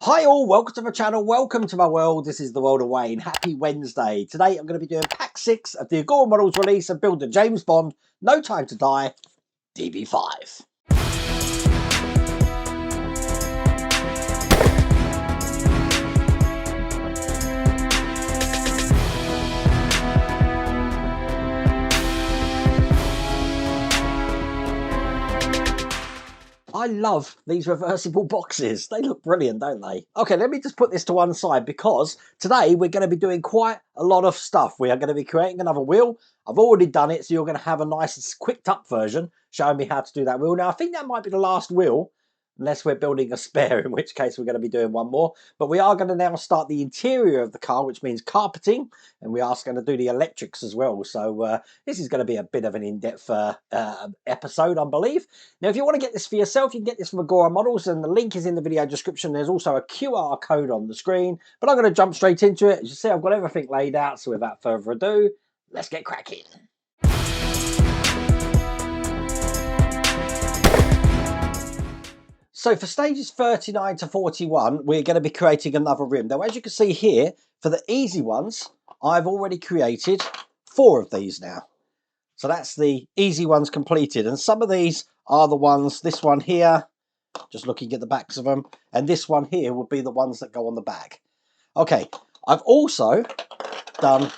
Hi all, welcome to my channel, welcome to my world. This is the world of Wayne. Happy Wednesday. Today I'm going to be doing pack 6 of the Agora Models release of Build the James Bond No Time to Die DB5. I love these reversible boxes. They look brilliant, don't they? Okay, let me just put this to one side because today we're going to be doing quite a lot of stuff. We are going to be creating another wheel. I've already done it, so you're going to have a nice quicked up version showing me how to do that wheel. Now, I think that might be the last wheel, unless we're building a spare, in which case we're going to be doing one more. But we are going to now start the interior of the car, which means carpeting, and we are going to do the electrics as well. So this is going to be a bit of an in-depth episode, I believe. Now, if you want to get this for yourself, you can get this from Agora Models, and the link is in the video description. There's also a QR code on the screen, but I'm going to jump straight into it. As you see, I've got everything laid out, so without further ado, let's get cracking. So for stages 39 to 41, we're going to be creating another rim. Now, as you can see here, for the easy ones, I've already created 4 of these now. So that's the easy ones completed. And some of these are the ones, this one here, just looking at the backs of them, and this one here will be the ones that go on the back. Okay, I've also done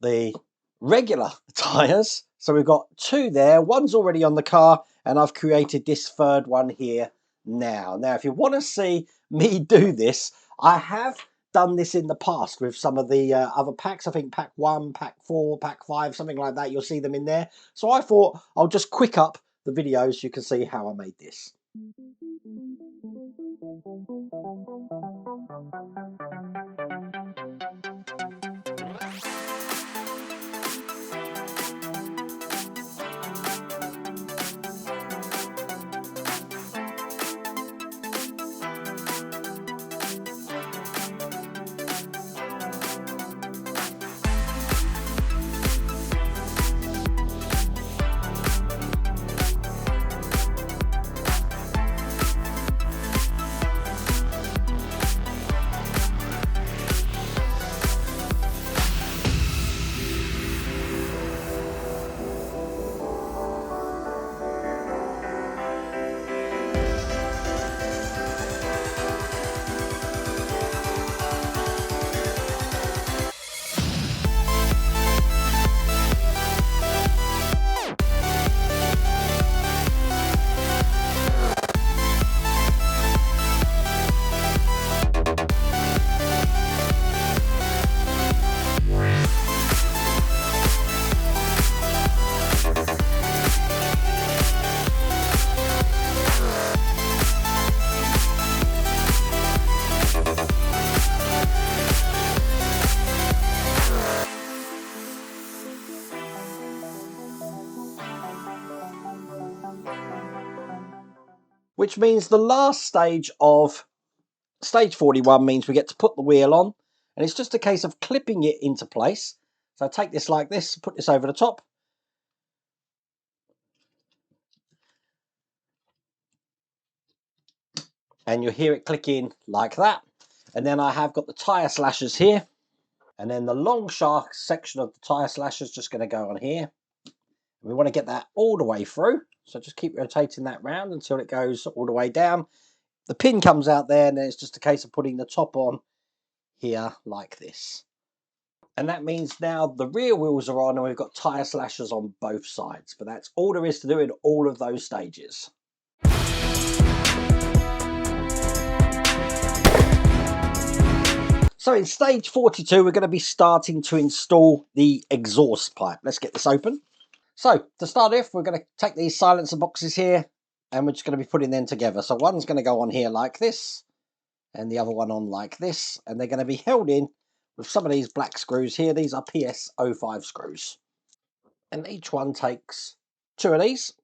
the regular tyres. So we've got 2 there, one's already on the car, and I've created this 3rd one here now. Now, if you want to see me do this, I have done this in the past with some of the other packs. I think pack 1, pack 4, pack 5, something like that. You'll see them in there. So I thought I'll just quick up the videos so you can see how I made this. Which means the last stage of stage 41 means we get to put the wheel on, and it's just a case of clipping it into place. So I take this like this, put this over the top, and you'll hear it click in like that. And then I have got the tyre slashers here, and then the long shaft section of the tyre slashers just going to go on here. We want to get that all the way through, so just keep rotating that round until it goes all the way down. The pin comes out there, and then it's just a case of putting the top on here like this. And that means now the rear wheels are on and we've got tyre slashers on both sides. But that's all there is to do in all of those stages. So in stage 42, we're going to be starting to install the exhaust pipe. Let's get this open. So to start off, we're going to take these silencer boxes here and we're just going to be putting them together. So one's going to go on here like this and the other one on like this. And they're going to be held in with some of these black screws here. These are PS05 screws. And each one takes 2 of these.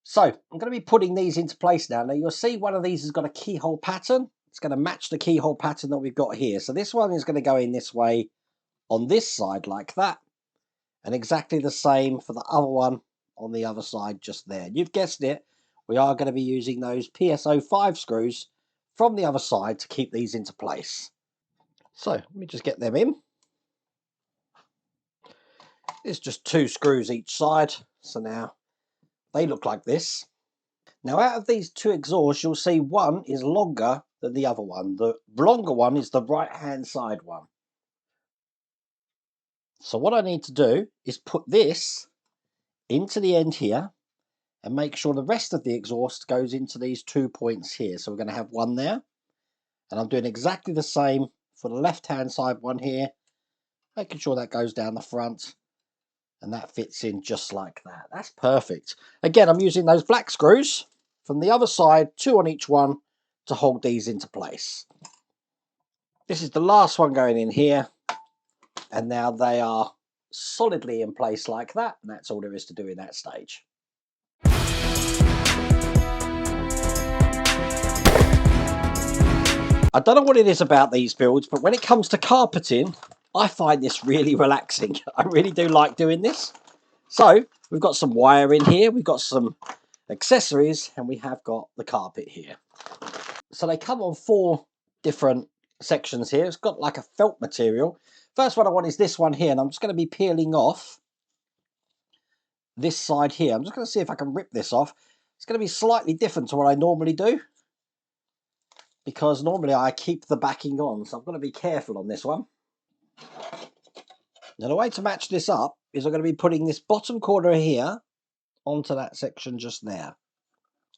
So I'm going to be putting these into place now. Now you'll see one of these has got a keyhole pattern. It's going to match the keyhole pattern that we've got here. So this one is going to go in this way on this side like that. And exactly the same for the other one on the other side just there. You've guessed it. we are going to be using those PSO5 screws from the other side to keep these into place. So let me just get them in. It's just 2 screws each side, so now they look like this. Now out of these 2 exhausts, you'll see one is longer than the other one. The longer one is the right hand side one. So what I need to do is put this into the end here and make sure the rest of the exhaust goes into these 2 points here. So we're going to have one there, and I'm doing exactly the same for the left hand side one here, making sure that goes down the front and that fits in just like that. That's perfect. Again, I'm using those black screws from the other side, 2 on each one, to hold these into place. This is the last one going in here, and now they are solidly in place like that, and that's all there is to do in that stage. I don't know what it is about these builds, but when it comes to carpeting, I find this really relaxing. I really do like doing this. So we've got some wire in here, we've got some accessories, and we have got the carpet here. So they come on 4 different sections here. It's got like a felt material. First one I want is this one here, and I'm just going to be peeling off this side here. I'm just going to see if I can rip this off. It's going to be slightly different to what I normally do, because normally I keep the backing on, so I'm going to be careful on this one. Now the way to match this up is I'm going to be putting this bottom corner here onto that section just there.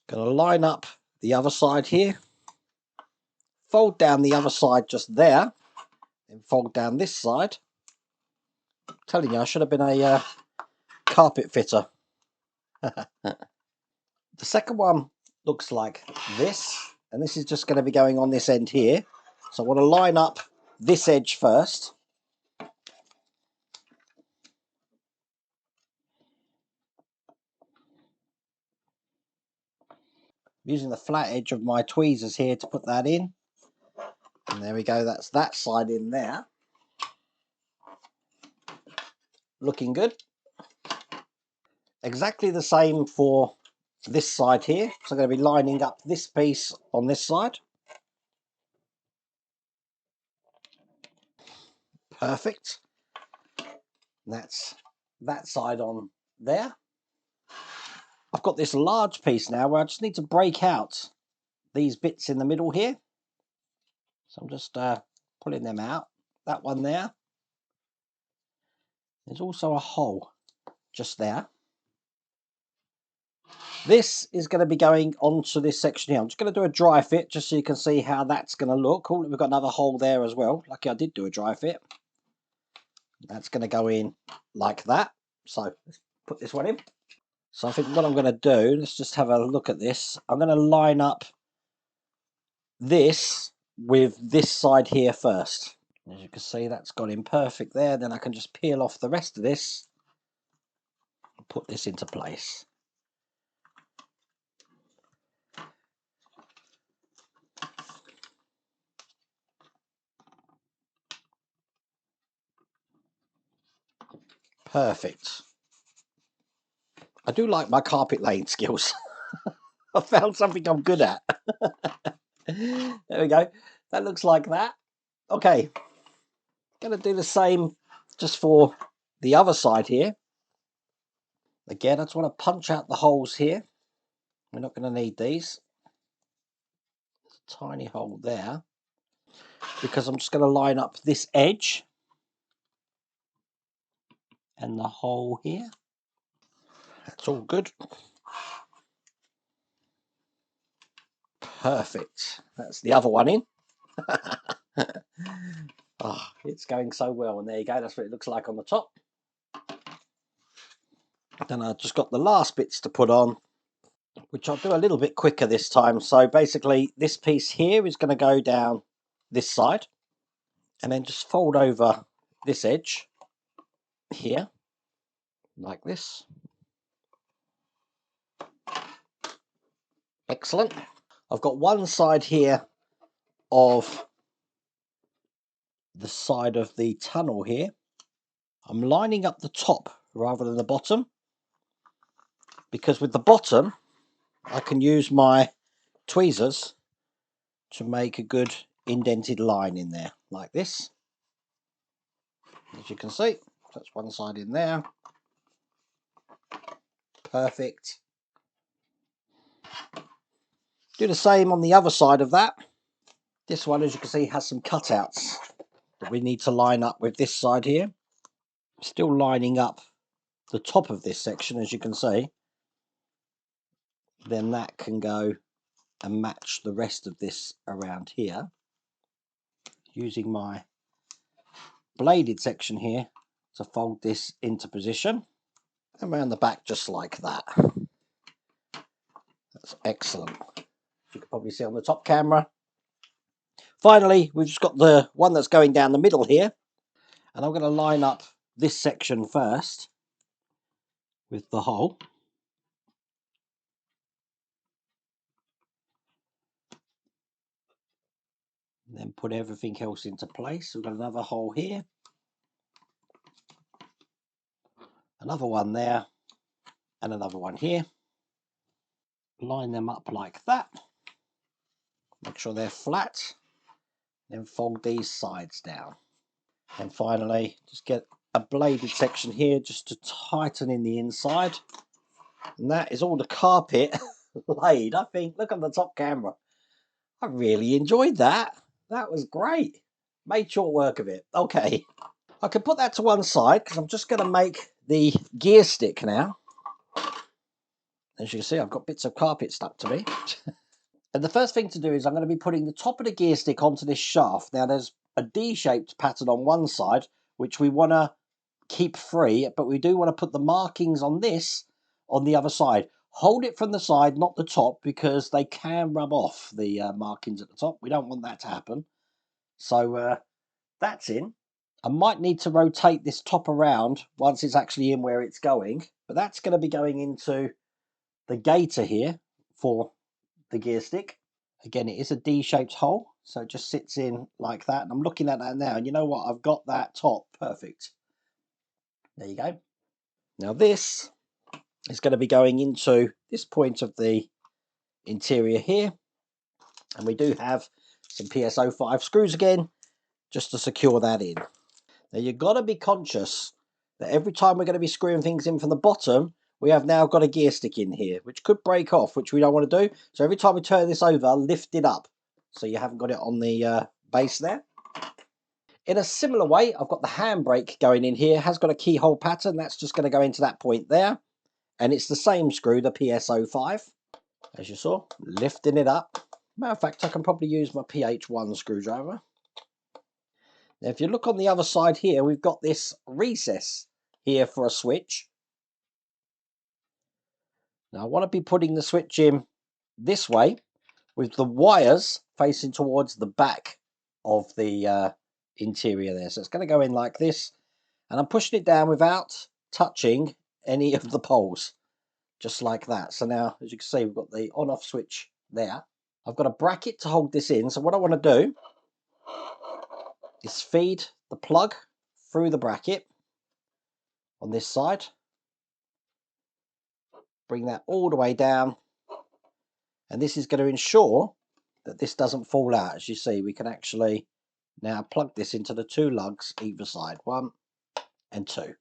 Going to line up the other side here, fold down the other side just there, and fold down this side. I'm telling you, I should have been a carpet fitter. The second one looks like this, and this is just going to be going on this end here. So I want to line up this edge first. Using the flat edge of my tweezers here to put that in. And there we go, that's that side in there. Looking good. Exactly the same for this side here. So I'm going to be lining up this piece on this side. Perfect. And that's that side on there. I've got this large piece now where I just need to break out these bits in the middle here. So I'm just pulling them out. That one there. There's also a hole just there. This is going to be going onto this section here. I'm just going to do a dry fit just so you can see how that's going to look. Oh, we've got another hole there as well. Lucky I did do a dry fit. That's going to go in like that. So let's put this one in. So I think what I'm going to do, let's just have a look at this. I'm going to line up this with this side here first. As you can see, that's got in perfect there. Then I can just peel off the rest of this and put this into place. Perfect. I do like my carpet laying skills. I found something I'm good at. There we go. That looks like that. Okay. Going to do the same just for the other side here. Again, I just want to punch out the holes here. We're not going to need these. There's a tiny hole there. Because I'm just going to line up this edge and the hole here. That's all good. Perfect. That's the other one in. Oh, it's going so well. And there you go. That's what it looks like on the top. Then I've just got the last bits to put on, which I'll do a little bit quicker this time. So basically this piece here is going to go down this side and then just fold over this edge here like this. Excellent. I've got one side here of the side of the tunnel here. I'm lining up the top rather than the bottom, because with the bottom I can use my tweezers to make a good indented line in there, like this. As you can see, that's one side in there. Perfect. Do the same on the other side of that. This one, as you can see, has some cutouts that we need to line up with this side here. Still lining up the top of this section, as you can see. Then that can go and match the rest of this around here. Using my bladed section here to fold this into position. And around the back just like that. That's excellent. You can probably see on the top camera. Finally, we've just got the one that's going down the middle here. And I'm going to line up this section first with the hole. And then put everything else into place. We've got another hole here. Another one there. And another one here. Line them up like that. Make sure they're flat. Then fold these sides down. And finally, just get a bladed section here just to tighten in the inside. And that is all the carpet laid. I think, look on the top camera. I really enjoyed that. That was great. Made short work of it. Okay. I can put that to one side because I'm just going to make the gear stick now. As you can see, I've got bits of carpet stuck to me. And the first thing to do is I'm going to be putting the top of the gear stick onto this shaft. Now there's a D-shaped pattern on one side, which we want to keep free, but we do want to put the markings on this on the other side. Hold it from the side, not the top, because they can rub off the markings at the top. We don't want that to happen. So that's in. I might need to rotate this top around once it's actually in where it's going, but that's going to be going into the gaiter here for the gear stick. Again, it is a D-shaped hole, so it just sits in like that. And I'm looking at that now, and you know what? I've got that top perfect. There you go. Now this is going to be going into this point of the interior here. And we do have some PSO5 screws again, just to secure that in. Now you've got to be conscious that every time we're going to be screwing things in from the bottom, we have now got a gear stick in here, which could break off, which we don't want to do. So every time we turn this over, lift it up, so you haven't got it on the base there. In a similar way, I've got the handbrake going in here. It has got a keyhole pattern. That's just going to go into that point there. And it's the same screw, the PSO5, as you saw, lifting it up. Matter of fact, I can probably use my PH1 screwdriver. Now, if you look on the other side here, we've got this recess here for a switch. Now, I want to be putting the switch in this way with the wires facing towards the back of the interior there. So it's going to go in like this. And I'm pushing it down without touching any of the poles. Just like that. So now, as you can see, we've got the on-off switch there. I've got a bracket to hold this in. So what I want to do is feed the plug through the bracket on this side. Bring that all the way down. And this is going to ensure that this doesn't fall out. As you see, we can actually now plug this into the two lugs either side. 1 and 2.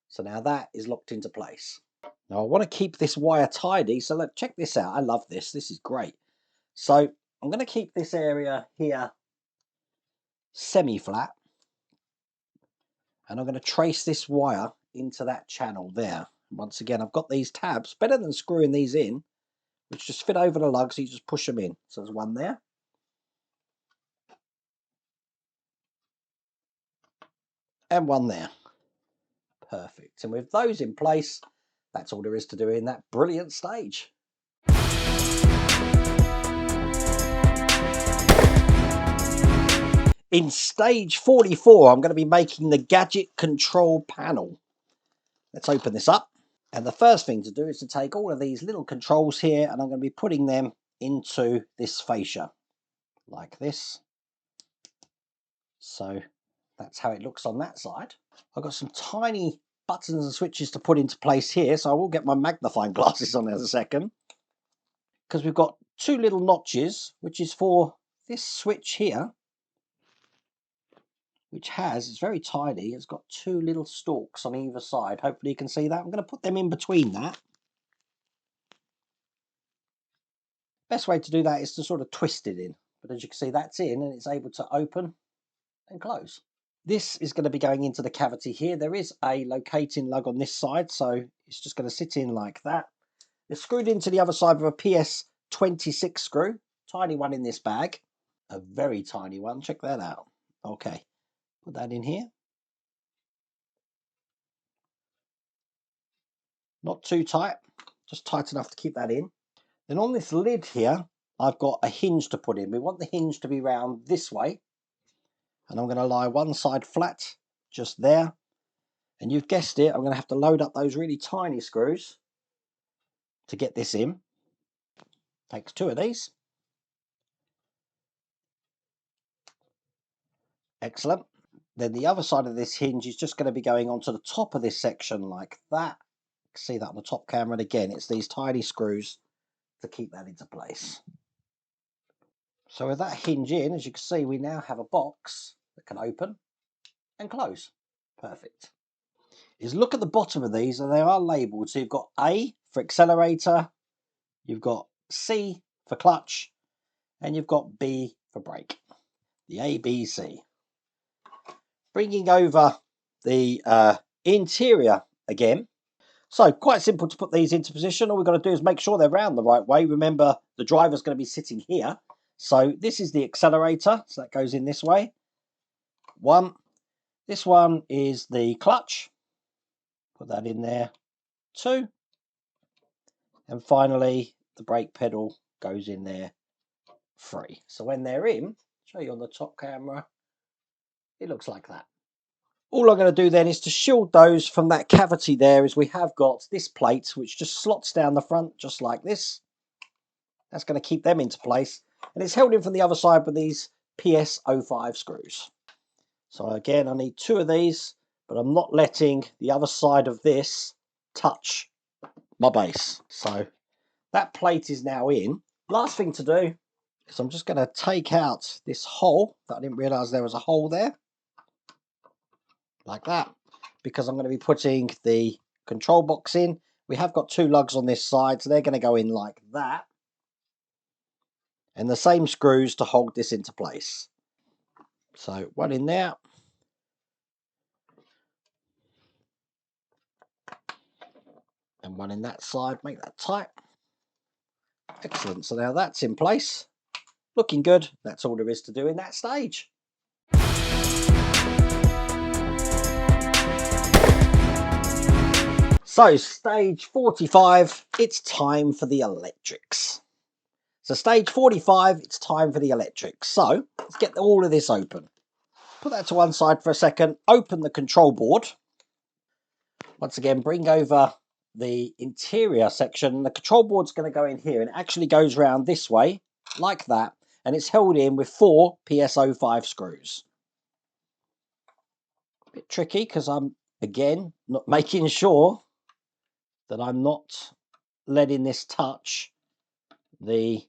So now that is locked into place. Now I want to keep this wire tidy. So look, check this out. I love this. This is great. So I'm going to keep this area here semi-flat. And I'm going to trace this wire into that channel there. Once again, I've got these tabs, better than screwing these in, which just fit over the lug, so you just push them in. So there's one there. And one there. Perfect. And with those in place, that's all there is to do in that brilliant stage. In stage 44, I'm going to be making the Gadget control panel. Let's open this up. And the first thing to do is to take all of these little controls here, and I'm going to be putting them into this fascia, like this. So that's how it looks on that side. I've got some tiny buttons and switches to put into place here, so I will get my magnifying glasses on in a second. because we've got two little notches, which is for this switch here, which it's very tiny, it's got two little stalks on either side. Hopefully you can see that. I'm going to put them in between that. Best way to do that is to sort of twist it in. But as you can see, that's in and it's able to open and close. This is going to be going into the cavity here. There is a locating lug on this side, so it's just going to sit in like that. It's screwed into the other side with a PS26 screw. Tiny one in this bag. A very tiny one. Check that out. Okay. Put that in here. Not too tight. Just tight enough to keep that in. Then on this lid here, I've got a hinge to put in. We want the hinge to be round this way. And I'm going to lie one side flat, just there. And you've guessed it, I'm going to have to load up those really tiny screws to get this in. Takes two of these. Excellent. Then the other side of this hinge is just going to be going onto the top of this section like that. See that on the top camera, and again, it's these tiny screws to keep that into place. So with that hinge in, as you can see, we now have a box that can open and close. Perfect. Is look at the bottom of these, and they are labelled. So you've got A for accelerator, you've got C for clutch, and you've got B for brake. The A, B, C. Bringing over the interior again. So quite simple to put these into position. All we've got to do is make sure they're round the right way. Remember, the driver's going to be sitting here. So this is the accelerator. So that goes in this way. One. This one is the clutch. Put that in there. Two. And finally, the brake pedal goes in there. Three. So when they're in, show you on the top camera, it looks like that. All I'm going to do then is to shield those from that cavity there, is we have got this plate which just slots down the front just like this. That's going to keep them into place, and it's held in from the other side with these PS05 screws. So again, I need two of these, but I'm not letting the other side of this touch my base. So that plate is now in. Last thing to do is I'm just going to take out this hole that I didn't realise there was a hole there. Like that, because I'm going to be putting the control box in. We have got two lugs on this side, so they're going to go in like that. And the same screws to hold this into place. So one in there. And one in that side, make that tight. Excellent, so now that's in place. Looking good, that's all there is to do in that stage. So stage 45, it's time for the electrics. So stage 45, it's time for the electrics. So let's get all of this open. Put that to one side for a second, open the control board. Once again, bring over the interior section. The control board's going to go in here, and it actually goes around this way, like that, and it's held in with 4 PS05 screws. A bit tricky because I'm, again, not making sure that I'm not letting this touch the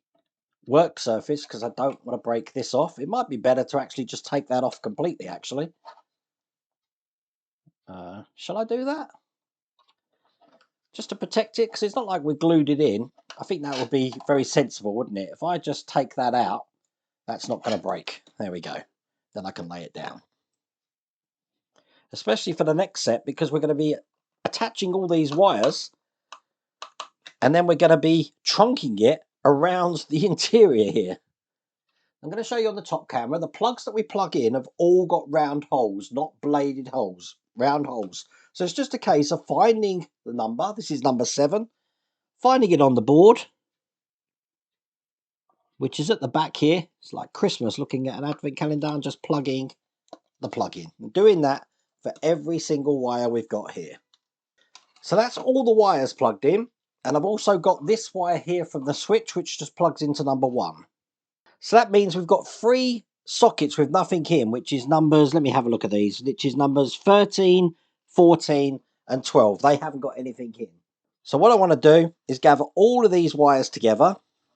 work surface, because I don't want to break this off. It might be better to actually just take that off completely, actually. Shall I do that? Just to protect it, because it's not like we glued it in. I think that would be very sensible, wouldn't it? If I just take that out, that's not going to break. There we go. Then I can lay it down. Especially for the next set, because we're going to be attaching all these wires, and then we're going to be trunking it around the interior here. I'm going to show you on the top camera. The plugs that we plug in have all got round holes, not bladed holes, round holes. So it's just a case of finding the number. This is number 7. Finding it on the board, which is at the back here. It's like Christmas looking at an advent calendar and just plugging the plug in. I'm doing that for every single wire we've got here. So that's all the wires plugged in. And I've also got this wire here from the switch, which just plugs into number 1. So that means we've got 3 sockets with nothing in, which is numbers, let me have a look at these, which is numbers 13, 14 and 12. They haven't got anything in. So what I want to do is gather all of these wires together.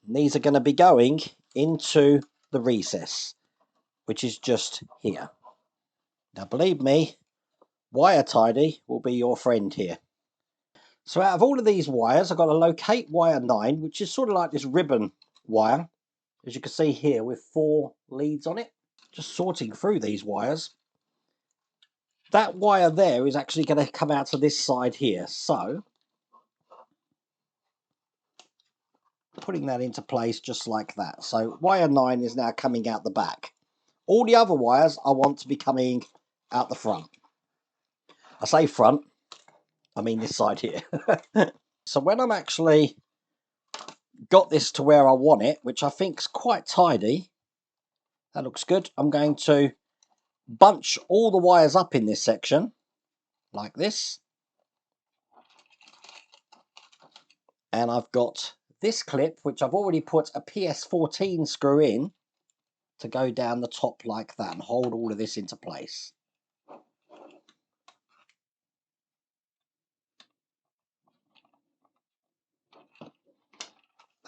And these are going to be going into the recess, which is just here. Now believe me, wire tidy will be your friend here. So out of all of these wires, I've got to locate wire 9, which is sort of like this ribbon wire, as you can see here, with 4 leads on it. Just sorting through these wires. That wire there is actually going to come out to this side here. So putting that into place just like that. So wire 9 is now coming out the back. All the other wires I want to be coming out the front. I say front, I mean this side here. So when I'm actually got this to where I want it, which I think is quite tidy, that looks good, I'm going to bunch all the wires up in this section like this. And I've got this clip, which I've already put a PS14 screw in, to go down the top like that and hold all of this into place.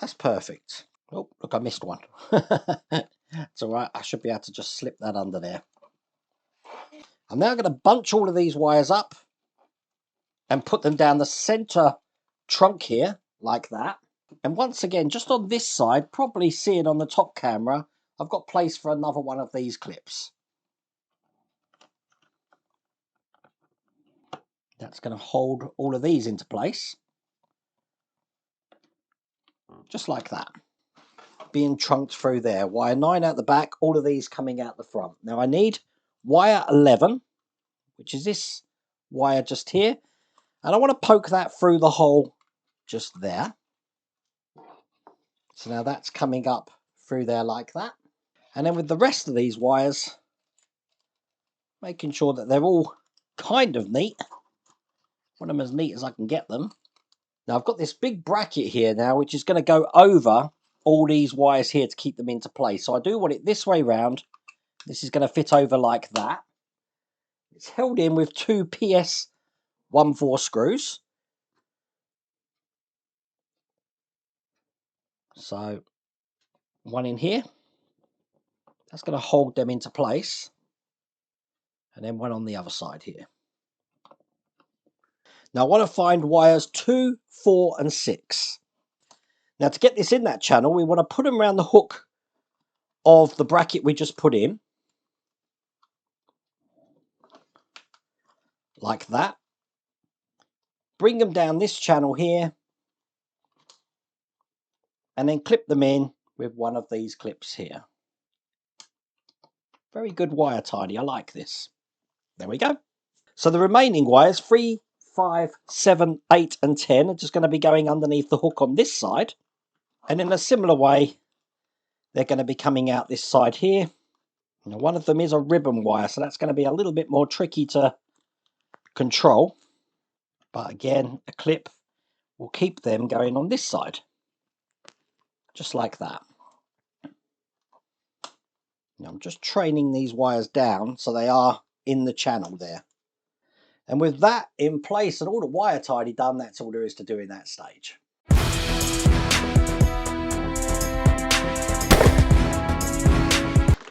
That's perfect. Oh, look, I missed one. It's alright, I should be able to just slip that under there. I'm now going to bunch all of these wires up and put them down the centre trunk here, like that. And once again, just on this side, probably seeing on the top camera, I've got place for another one of these clips. That's going to hold all of these into place. Just like that. Being trunked through there. Wire 9 out the back, all of these coming out the front. Now I need wire 11, which is this wire just here. And I want to poke that through the hole just there. So now that's coming up through there like that. And then with the rest of these wires, making sure that they're all kind of neat. Want them as neat as I can get them. Now I've got this big bracket here now, which is going to go over all these wires here to keep them into place. So I do want it this way round. This is going to fit over like that. It's held in with 2 PS14 screws. So one in here. That's going to hold them into place. And then one on the other side here. Now I want to find wires 2, 4 and 6. Now to get this in that channel, we want to put them around the hook of the bracket we just put in. Like that. Bring them down this channel here. And then clip them in with one of these clips here. Very good wire tidy, I like this. There we go. So the remaining wires, 3, 5, 7, 8 and 10 are just going to be going underneath the hook on this side. And in a similar way, they're going to be coming out this side here. Now one of them is a ribbon wire, so that's going to be a little bit more tricky to control. But again, a clip will keep them going on this side. Just like that. Now I'm just training these wires down so they are in the channel there. And with that in place and all the wire tidy done, that's all there is to do in that stage.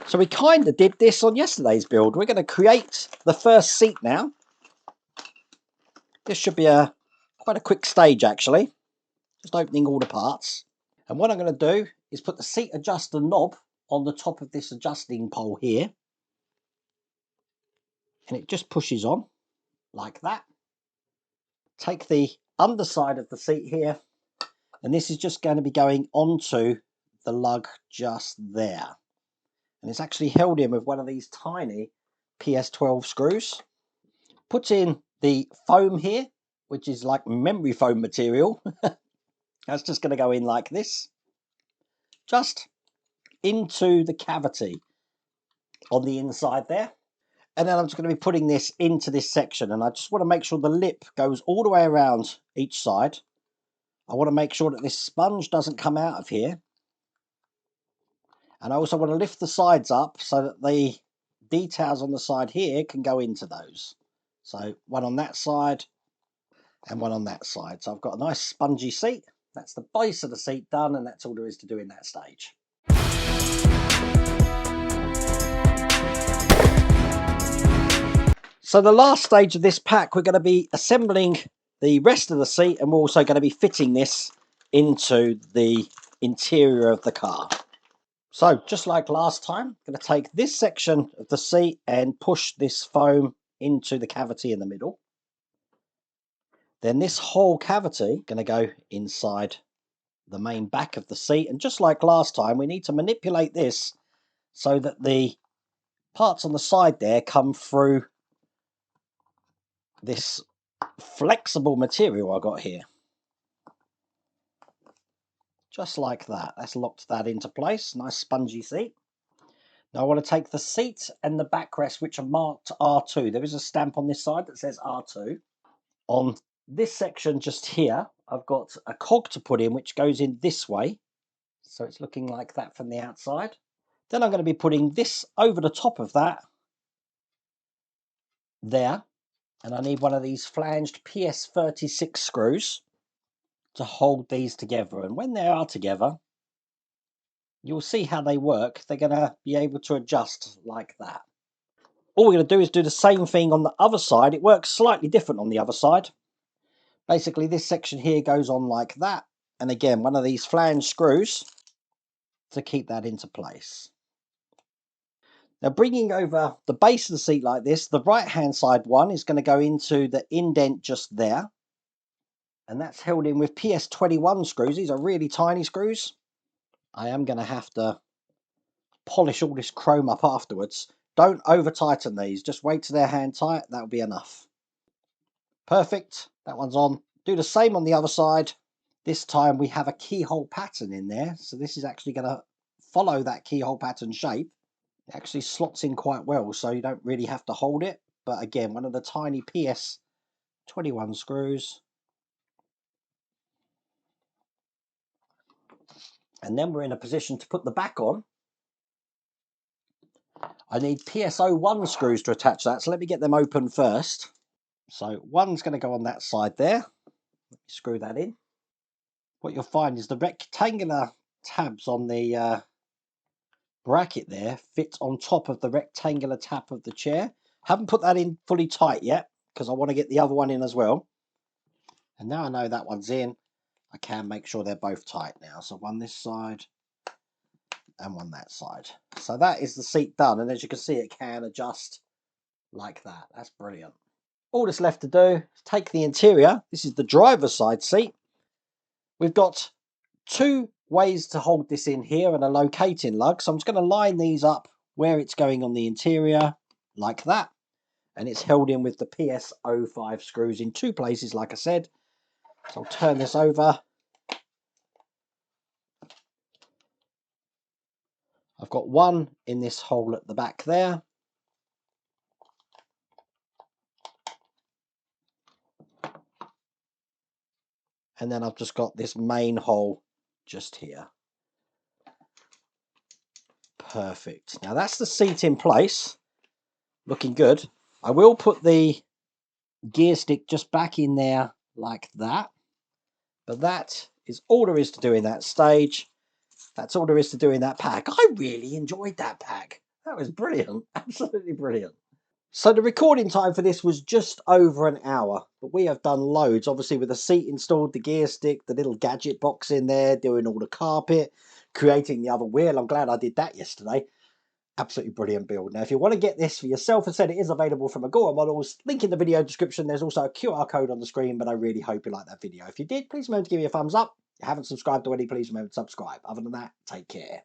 So we kind of did this on yesterday's build. We're going to create the first seat now. This should be quite a quick stage actually. Just opening all the parts. And what I'm going to do is put the seat adjuster knob on the top of this adjusting pole here. And it just pushes on like that. Take the underside of the seat here. And this is just going to be going onto the lug just there. And it's actually held in with one of these tiny PS12 screws. Put in the foam here, which is like memory foam material. That's just going to go in like this. Just into the cavity on the inside there. And then I'm just going to be putting this into this section. And I just want to make sure the lip goes all the way around each side. I want to make sure that this sponge doesn't come out of here. And I also want to lift the sides up so that the details on the side here can go into those. So one on that side and one on that side. So I've got a nice spongy seat. That's the base of the seat done, and that's all there is to do in that stage. So the last stage of this pack, we're going to be assembling the rest of the seat, and we're also going to be fitting this into the interior of the car. So just like last time, I'm going to take this section of the seat and push this foam into the cavity in the middle. Then this whole cavity going to go inside the main back of the seat, and just like last time, we need to manipulate this so that the parts on the side there come through this flexible material I got here. Just like that. That's locked that into place. Nice spongy seat. Now I want to take the seat and the backrest, which are marked R2. There is a stamp on this side that says R2. On this section just here, I've got a cog to put in, which goes in this way. So it's looking like that from the outside. Then I'm going to be putting this over the top of that there. And I need one of these flanged PS36 screws to hold these together. And when they are together, you'll see how they work. They're going to be able to adjust like that. All we're going to do is do the same thing on the other side. It works slightly different on the other side. Basically, this section here goes on like that. And again, one of these flange screws to keep that into place. Now, bringing over the base of the seat like this, the right-hand side one is going to go into the indent just there. And that's held in with PS21 screws. These are really tiny screws. I am going to have to polish all this chrome up afterwards. Don't over tighten these, just wait till they're hand tight. That'll be enough. Perfect, that one's on. Do the same on the other side. This time we have a keyhole pattern in there, so this is actually going to follow that keyhole pattern shape. It actually slots in quite well, so you don't really have to hold it. But again, one of the tiny PS21 screws. And then we're in a position to put the back on. I need PS01 screws to attach that, so let me get them open first. So one's going to go on that side there. Let me screw that in. What you'll find is the rectangular tabs on the bracket there fit on top of the rectangular tab of the chair. Haven't put that in fully tight yet because I want to get the other one in as well. And now I know that one's in, I can make sure they're both tight now. So one this side and one that side. So that is the seat done, and as you can see, it can adjust like that. That's brilliant. All that's left to do is take the interior. This is the driver's side seat. We've got two ways to hold this in here and a locating lug. So I'm just going to line these up where it's going on the interior like that. And it's held in with the PS05 screws in two places, like I said. So I'll turn this over. I've got one in this hole at the back there. And then I've just got this main hole just here. Perfect. Now that's the seat in place. Looking good. I will put the gear stick just back in there like that. But that is all there is to do in that stage. That's all there is to do in that pack. I really enjoyed that pack. That was brilliant. Absolutely brilliant. So the recording time for this was just over an hour, but we have done loads. Obviously with the seat installed, the gear stick, the little gadget box in there, doing all the carpet, creating the other wheel. I'm glad I did that yesterday. Absolutely brilliant build. Now, if you want to get this for yourself, as I said, it is available from Agora Models. Link in the video description. There's also a QR code on the screen, but I really hope you liked that video. If you did, please remember to give me a thumbs up. If you haven't subscribed already, please remember to subscribe. Other than that, take care.